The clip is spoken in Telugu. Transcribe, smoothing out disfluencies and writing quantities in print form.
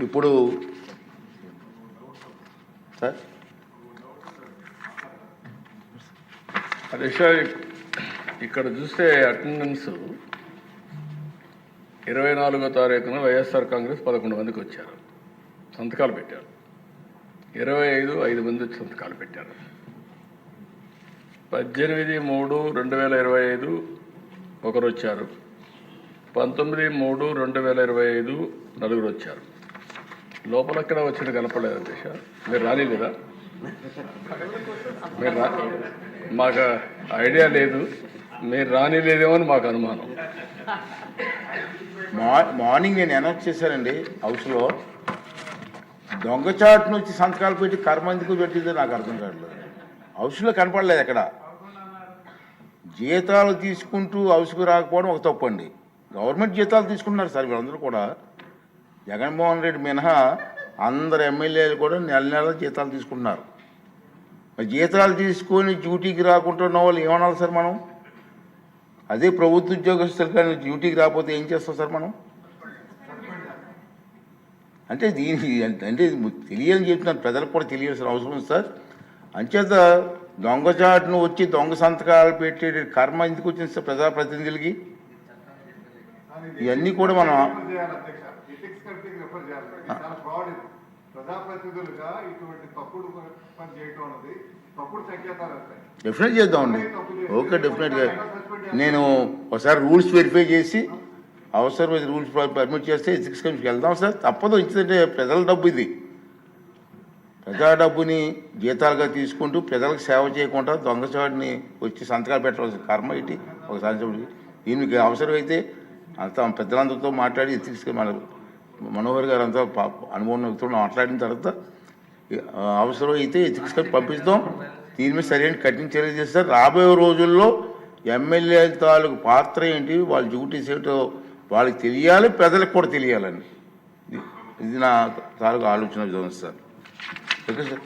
ఇప్పుడు సార్ హరీష్ ఇక్కడ చూస్తే అటెండెన్స్ 24వ తారీఖున వైఎస్ఆర్ కాంగ్రెస్ 11 మందికి వచ్చారు, సంతకాలు పెట్టారు. 25 మంది సంతకాలు పెట్టారు. 18/3/2025 ఒకరు వచ్చారు. 19/3/2025 నలుగురు వచ్చారు. లోపల ఎక్కడ వచ్చిన కనపడలేదు దిశ. మీరు రాలేదా? మీరు మాకు ఐడియా లేదు, మీరు రానిలేదేమో అని మాకు అనుమానం. మార్నింగ్ నేను అనౌన్స్ చేశానండి హౌస్లో. దొంగచాటు నుంచి సంతకాలు పెట్టి కర్మ ఎందుకు పెట్టిందో నాకు అర్థం కావట్లేదు. హౌస్లో కనపడలేదు ఎక్కడ. జీతాలు తీసుకుంటూ హౌస్కు రాకపోవడం ఒక తప్పు అండి. గవర్నమెంట్ జీతాలు తీసుకుంటున్నారు సార్ వీళ్ళందరూ కూడా. జగన్మోహన్ రెడ్డి మినహా అందరు ఎమ్మెల్యేలు కూడా నెల జీతాలు తీసుకుంటున్నారు. మరి జీతాలు తీసుకొని డ్యూటీకి రాకుండా ఉన్న వాళ్ళు ఏమనాలి సార్ మనం? అదే ప్రభుత్వ ఉద్యోగస్తులు కానీ డ్యూటీకి రాకపోతే ఏం చేస్తాం సార్ మనం? అంటే దీనికి అంటే తెలియని చెప్తున్నాను, ప్రజలకు కూడా తెలియాల్సిన అవసరం ఉంది సార్. అంచేత దొంగచాటును వచ్చి దొంగ సంతకాలు పెట్టే కర్మ ఎందుకు వచ్చింది సార్ ప్రజాప్రతినిధులకి? ఇవన్నీ కూడా మనం డెఫినెట్ చేద్దామండి. ఓకే, డెఫినెట్గా నేను ఒకసారి రూల్స్ వెరిఫై చేసి అవసరమైన రూల్స్ పర్మిట్ చేస్తే ఎథిక్స్ కమిషన్కి వెళ్దాం సార్. తప్పదు, ఇచ్చిందంటే ప్రజల డబ్బు ఇది. ప్రజా డబ్బుని జీతాలుగా తీసుకుంటూ ప్రజలకు సేవ చేయకుండా దొంగచాటుని వచ్చి సంతకాలు పెట్టవలసిన కర్మ ఇటు ఒకసారి దీనికి అవసరమైతే అంతా పెద్దలందరితో మాట్లాడి ఎథిక్స్ మన మనోహర్ గారు అంతా అనుభవం వ్యక్తులు మాట్లాడిన తర్వాత అవసరమైతే ఎథిక్స్ కమిషన్ పంపిస్తాం. దీని మీద సరైన కఠిన చర్యలు చేస్తారు. రాబోయే రోజుల్లో ఎమ్మెల్యే తాలూకు పాత్ర ఏంటి, వాళ్ళ డ్యూటీస్ ఏంటో వాళ్ళకి తెలియాలి, ప్రజలకు కూడా తెలియాలని ఇది నా తాలూకు ఆలోచన విధానం సార్. Okay sir.